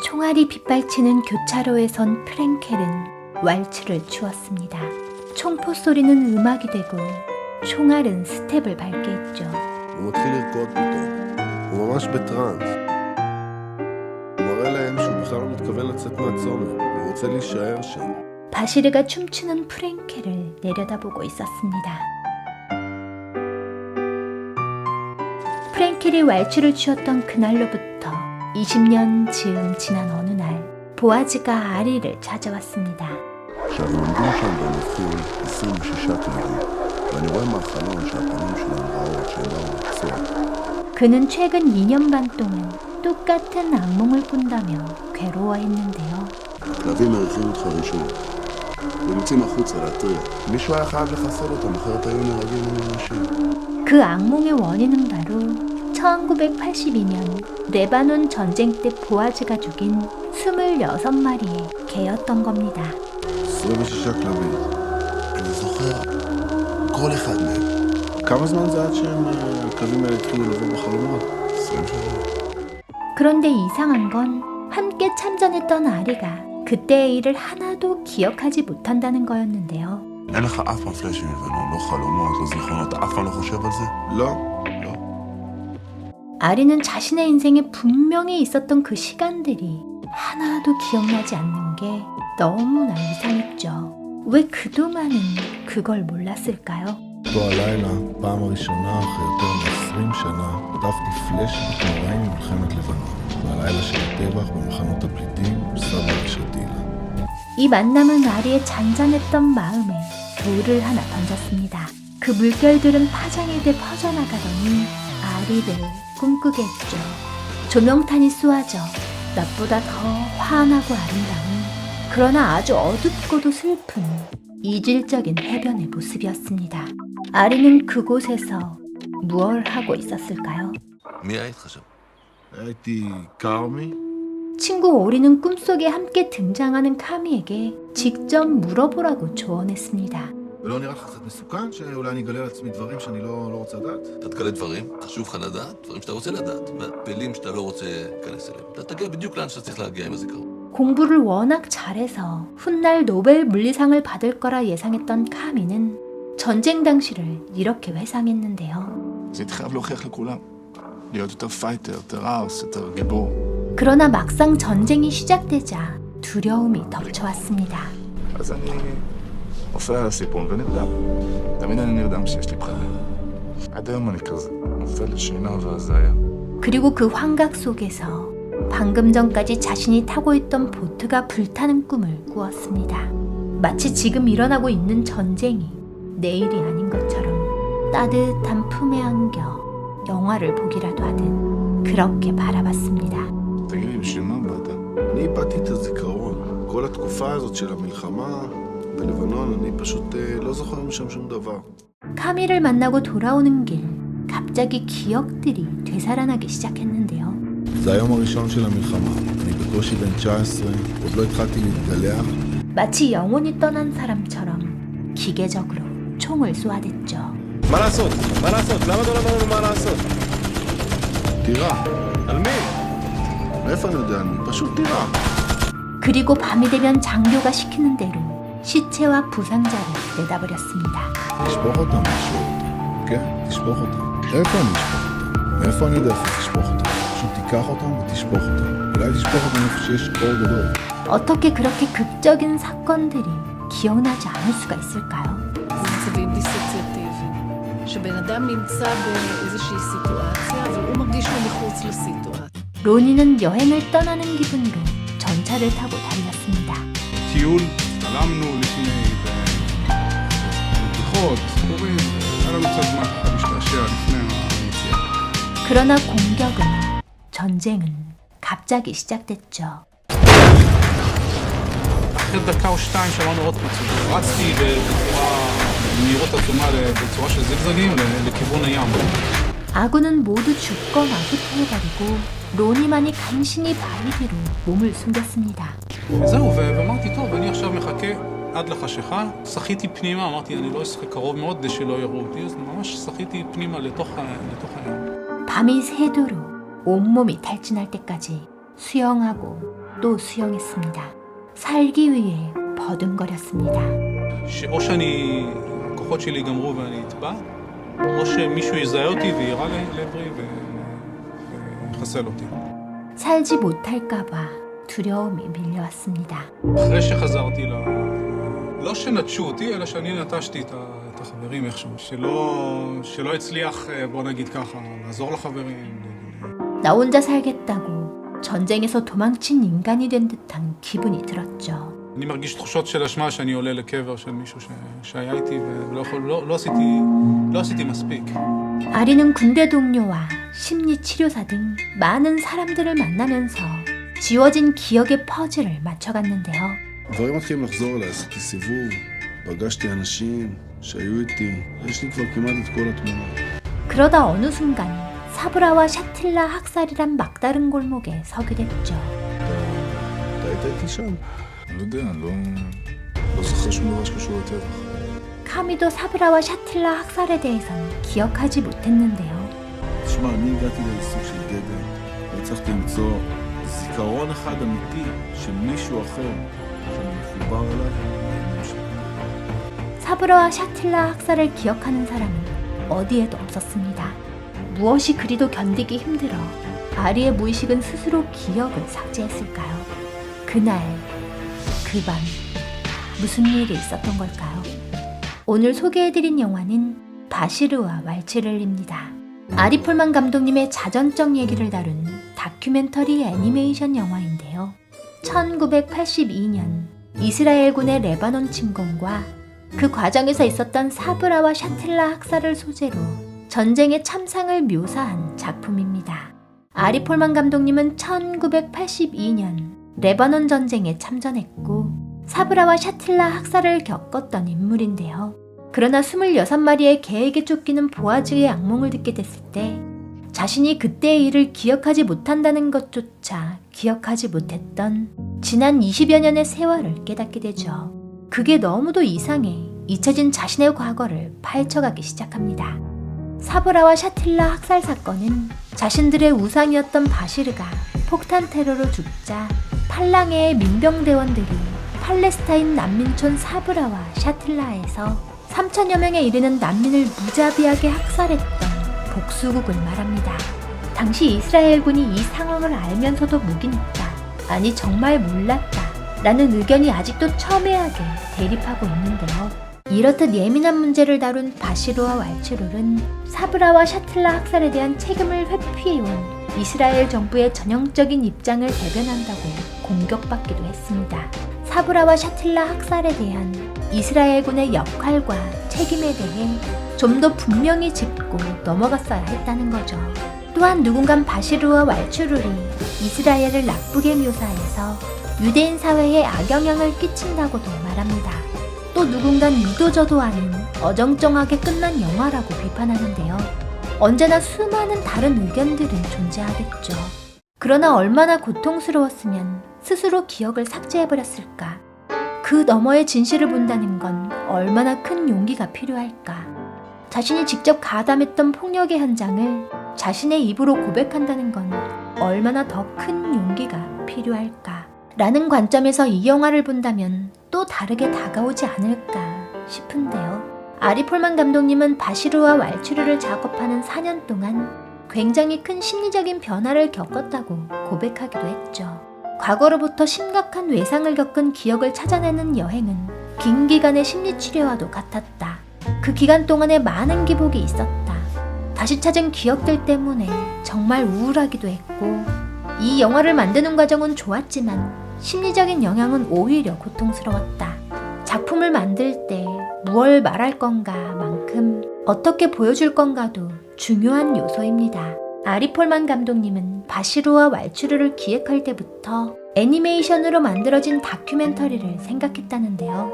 총알이 빗발치는 교차로에 선 프랭켈은 왈츠를 추었습니다. 총포 소리는 음악이 되고 총알은 스텝을 밟게 했죠. הוא מתחיל לרקוד פתאום, הוא ממש בטראנס. הוא מראה להם שהוא בכלל לא מתכוון לצאת מהצומת, הוא רוצה להישאר שם. 바시르가 춤추는 프랭켈을 내려다보고 있었습니다. 프랭켈이 왈츠를 추었던 그날로부터 20년 즈음 지난 어느 날 보아즈가 아리를 찾아왔습니다. עכשיו הם עומדים שם והם התחילו 26 כלבים, ואני רואה מהחלון שהפנים שלהם רעות, שהם באו לחצות. 그는 최근 2년 반 동안 똑같은 악몽을 꾼다며 괴로워했는데요. הכלבים מריחים אותך ראשון. הם יוצאים החוצה להתריע. מישהו היה חייב לחסל אותם, אחרת היו נהרגים אנשים. 그 악몽의 원인은 바로 1982년 레바논 전쟁 때 보아즈가 죽인 26마리의 개였던 겁니다. 26 כלבים. אני זוכר כל אחד מהם. כמה זמן זה עד שהכלבים האלה התחילו לבוא בחלומות? 20 שנה. 그런데 이상한 건 함께 참전했던 아리가 그때의 일을 하나도 기억하지 못한다는 거였는데요. אין לך אף פעם פלאשים לבנון, לא חלומות, לא זיכרונות, אף פעם לא חושב על זה? לא. 아리는 자신의 인생에 분명히 있었던 그 시간들이 하나도 기억나지 않는 게 너무나 이상했죠. 왜 그동안은 그걸 몰랐을까요? אותו הלילה, פעם הראשונה אחרי יותר מ-20 שנה, חטפתי פלאשים נוראים ממלחמת לבנון. והלילה של הטבח במחנות הפליטים, סבא ושתילה. 이 만남은 아리의 잔잔했던 마음에 돌을 하나 던졌습니다. 그 물결들은 파장이 돼 퍼져나가더니 아리를 꿈꾸게 했죠. 조명탄이 쏘아져 낮보다 더 환하고 아름다운, 그러나 아주 어둡고도 슬픈 이질적인 해변의 모습이었습니다. 아리는 그곳에서 무얼 하고 있었을까요? מי היית חשב? הייתי קרמי. 친구 오리는 꿈속에 함께 등장하는 카미에게 직접 물어보라고 조언했습니다. ולא נראה לך קצת מסוכן שאולי אני אגלה לעצמי דברים שאני לא רוצה לדעת? אתה תגלה דברים, חשוב לך לדעת, דברים שאתה רוצה לדעת, והפעילים שאתה לא רוצה להיכנס אליהם. אתה תגיע בדיוק לאן שאתה צריך להגיע עם הזיכרון. 공부를 워낙 잘해서 훗날 노벨 물리상을 받을 거라 예상했던 카미는 전쟁 당시를 이렇게 회상했는데요. אז הייתי חייב להוכיח לכולם, להיות יותר פייטר, יותר ארס, יותר גיבור. 그러나 막상 전쟁이 시작되자 두려움이 덮쳐왔습니다. אז אני עושה על הסיפון ונרדם. תמיד אני נרדם שיש לי פחדים. עד היום אני כזה, נופל לשינה והזיה. 그리고 그 환각 속에서 방금 전까지 자신이 타고 있던 보트가 불타는 꿈을 꾸었습니다. 마치 지금 일어나고 있는 전쟁이 내일이 아닌 것처럼 따뜻한 품에 안겨 영화를 보기라도 하듯 그렇게 바라봤습니다. תגיד לי, בשביל מה באת? אני איבדתי את הזיכרון. כל התקופה הזאת של המלחמה בלבנון, אני פשוט לא זוכר משם שום דבר. 카미를 만나고 돌아오는 길, 갑자기 기억들이 되살아나기 시작했는데요. זה היום הראשון של המלחמה. אני בקושי בן 19, עוד לא התחלתי להתגלח. 마치 영혼이 떠난 사람처럼 기계적으로 총을 쏘아댔죠. מה לעשות? מה לעשות? למה לא אמרנו מה לעשות? תירה. על מי? מאיפה אני יודע? אני פשוט תירה. 그리고 밤이 되면 장교가 시키는 대로 시체와 부상자를 내다버렸습니다. תשפוך אותם, תשפוך אותם. כן, תשפוך אותם. איפה אני אשפוך אותם? מאיפה אני יודע איפה תשפוך אותם? פשוט תיקח אותם ותשפוך אותם. אולי תשפוך אותם איפה שיש אור גדול. 어떻게 그렇게 극적인 사건들이 기억나지 않을 수가 있을까요? מצבים דיסוציאטיביים, שבן אדם נמצא באיזושהי סיטואציה והוא מרגיש שהוא מחוץ לסיטואציה. 로니는 여행을 떠나는 기분으로 전차를 타고 달렸습니다. טיול, צלמנו לפני, בדיחות, סיפורים, היה לנו קצת זמן להשתעשע לפני היציאה. 그러나 공격은, 전쟁은 갑자기 시작됐죠. אחרי דקה או שתיים שמענו עוד מצב. רצתי בצורה מהירות עצומה, בצורה של זגזגים לכיוון הים. 아군은 모두 죽거나 후퇴해버리고 로니만이 간신히 바위 뒤로 몸을 숨겼습니다. זהו, ואמרתי, טוב, אני עכשיו מחכה עד לחשיכה. שחיתי פנימה, אמרתי, אני לא אשחק קרוב מאוד כדי שלא יראו אותי, אז ממש שחיתי פנימה לתוך הים. 밤이 새도록 온몸이 탈진할 때까지 수영하고 또 수영했습니다. 살기 위해 버둥거렸습니다. או הכוחות שלי ייגמרו ואני אטבע, או שמישהו יזהה אותי ויירה לעברי ויחסל אותי. 살지 못할까봐 두려움이 밀려왔습니다. אחרי שחזרתי לא שנטשו אותי, אלא שאני נטשתי את החברים איכשהו, שלא הצליח, בוא נגיד ככה, לעזור לחברים. 나 혼자 살겠다고 전쟁에서 도망친 인간이 된 듯한 기분이 들었죠. אני מרגיש תחושות של אשמה שאני עולה לקבר של מישהו שהיה איתי ולא עשיתי מספיק. 아리는 군대 동료와 심리치료사 등 많은 사람들을 만나면서 지워진 기억의 퍼즐을 맞춰갔는데요. דברים מתחילים לחזור אליי, עשיתי סיבוב, פגשתי אנשים שהיו איתי, יש לי כבר כמעט את כל התמונות. 그러다 어느 순간 사브라와 샤틸라 학살이란 막다른 골목에 서게 됐죠. אתה היית איתי שם? אני לא יודע, לא זוכר שום דבר שקשור לטבח. 카미도 사브라와 샤틸라 학살에 대해선 기억하지 못했는데요. תשמע, אני הגעתי לסוג של גדר, והצלחתי למצוא זיכרון אחד אמיתי של מישהו אחר שאני מחובר אליו. 사브라와 샤틸라 학살을 기억하는 사람은 어디에도 없었습니다. 무엇이 그리도 견디기 힘들어 아리의 무의식은 스스로 기억을 삭제했을까요? 그날, 그 밤, 무슨 일이 있었던 걸까요? 오늘 소개해드린 영화는 바시르와 왈츠를입니다. 아리 폴만 감독님의 자전적 얘기를 다룬 다큐멘터리 애니메이션 영화인데요. 1982년 이스라엘군의 레바논 침공과 그 과정에서 있었던 사브라와 샤틸라 학살을 소재로 전쟁의 참상을 묘사한 작품입니다. 아리 폴만 감독님은 1982년 레바논 전쟁에 참전했고 사브라와 샤틸라 학살을 겪었던 인물인데요. 그러나 26마리의 개에게 쫓기는 보아즈의 악몽을 듣게 됐을 때 자신이 그때의 일을 기억하지 못한다는 것조차 기억하지 못했던 지난 20여 년의 세월을 깨닫게 되죠. 그게 너무도 이상해 잊혀진 자신의 과거를 파헤쳐가기 시작합니다. 사브라와 샤틸라 학살 사건은 자신들의 우상이었던 바시르가 폭탄 테러로 죽자 팔랑의 민병대원들이 팔레스타인 난민촌 사브라와 샤틸라에서 3천여 명에 이르는 난민을 무자비하게 학살했던 복수국을 말합니다. 당시 이스라엘군이 이 상황을 알면서도 묵인했다. 아니 정말 몰랐다. 라는 의견이 아직도 첨예하게 대립하고 있는데요. 이렇듯 예민한 문제를 다룬 바시르와 왈츠룰은 사브라와 샤틸라 학살에 대한 책임을 회피해온 이스라엘 정부의 전형적인 입장을 대변한다고 공격받기도 했습니다. 사브라와 샤틸라 학살에 대한 이스라엘군의 역할과 책임에 대해 좀 더 분명히 짚고 넘어갔어야 했다는 거죠. 또한 누군간 바시르와 왈츠룰이 이스라엘을 나쁘게 묘사해서 유대인 사회에 악영향을 끼친다고도 말합니다. 또 누군간 이도저도 아닌 어정쩡하게 끝난 영화라고 비판하는데요. 언제나 수많은 다른 의견들은 존재하겠죠. 그러나 얼마나 고통스러웠으면 스스로 기억을 삭제해버렸을까? 그 너머의 진실을 본다는 건 얼마나 큰 용기가 필요할까? 자신이 직접 가담했던 폭력의 현장을 자신의 입으로 고백한다는 건 얼마나 더 큰 용기가 필요할까? 라는 관점에서 이 영화를 본다면 또 다르게 다가오지 않을까 싶은데요. 아리 폴만 감독님은 바시르와 왈츠르를 작업하는 4년 동안 굉장히 큰 심리적인 변화를 겪었다고 고백하기도 했죠. 과거로부터 심각한 외상을 겪은 기억을 찾아내는 여행은 긴 기간의 심리치료와도 같았다. 그 기간 동안에 많은 기복이 있었다. 다시 찾은 기억들 때문에 정말 우울하기도 했고 이 영화를 만드는 과정은 좋았지만 심리적인 영향은 오히려 고통스러웠다. 작품을 만들 때 무얼 말할 건가 만큼 어떻게 보여줄 건가도 중요한 요소입니다. 아리 폴만 감독님은 바시르와 왈츠르를 기획할 때부터 애니메이션으로 만들어진 다큐멘터리를 생각했다는데요.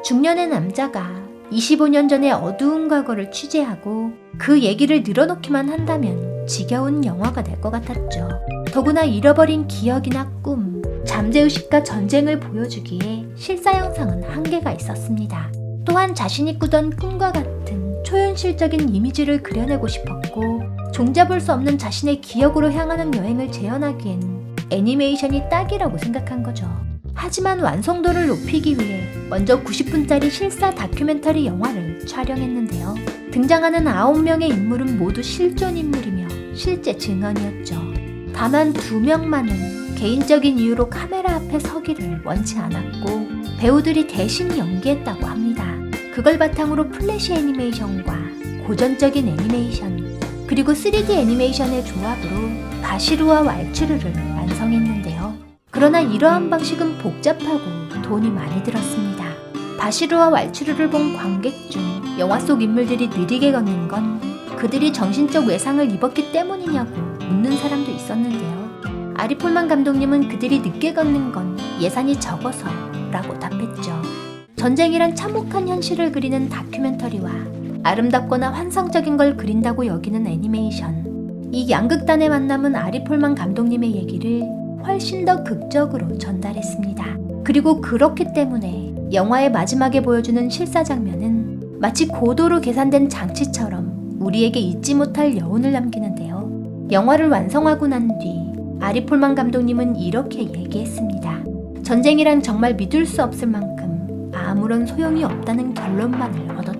중년의 남자가 25년 전의 어두운 과거를 취재하고 그 얘기를 늘어놓기만 한다면 지겨운 영화가 될 것 같았죠. 더구나 잃어버린 기억이나 꿈, 잠재의식과 전쟁을 보여주기에 실사 영상은 한계가 있었습니다. 또한 자신이 꾸던 꿈과 같은 초현실적인 이미지를 그려내고 싶었고 종잡을 수 없는 자신의 기억으로 향하는 여행을 재현하기엔 애니메이션이 딱이라고 생각한 거죠. 하지만 완성도를 높이기 위해 먼저 90분짜리 실사 다큐멘터리 영화를 촬영했는데요. 등장하는 9명의 인물은 모두 실존 인물이며 실제 증언이었죠. 다만 2명만은 개인적인 이유로 카메라 앞에 서기를 원치 않았고 배우들이 대신 연기했다고 합니다. 그걸 바탕으로 플래시 애니메이션과 고전적인 애니메이션 그리고 3D 애니메이션의 조합으로 바시르와 왈츠르를 완성했는데요. 그러나 이러한 방식은 복잡하고 돈이 많이 들었습니다. 바시르와 왈츠르를 본 관객 중 영화 속 인물들이 느리게 걷는 건 그들이 정신적 외상을 입었기 때문이냐고 묻는 사람도 있었는데요. 아리 폴만 감독님은 그들이 늦게 걷는 건 예산이 적어서 라고 답했죠. 전쟁이란 참혹한 현실을 그리는 다큐멘터리와 아름답거나 환상적인 걸 그린다고 여기는 애니메이션. 이 양극단의 만남은 아리 폴만 감독님의 얘기를 훨씬 더 극적으로 전달했습니다. 그리고 그렇기 때문에 영화의 마지막에 보여주는 실사 장면은 마치 고도로 계산된 장치처럼 우리에게 잊지 못할 여운을 남기는데요. 영화를 완성하고 난 뒤 아리 폴만 감독님은 이렇게 얘기했습니다. 전쟁이란 정말 믿을 수 없을 만큼 아무런 소용이 없다는 결론만을 얻었다.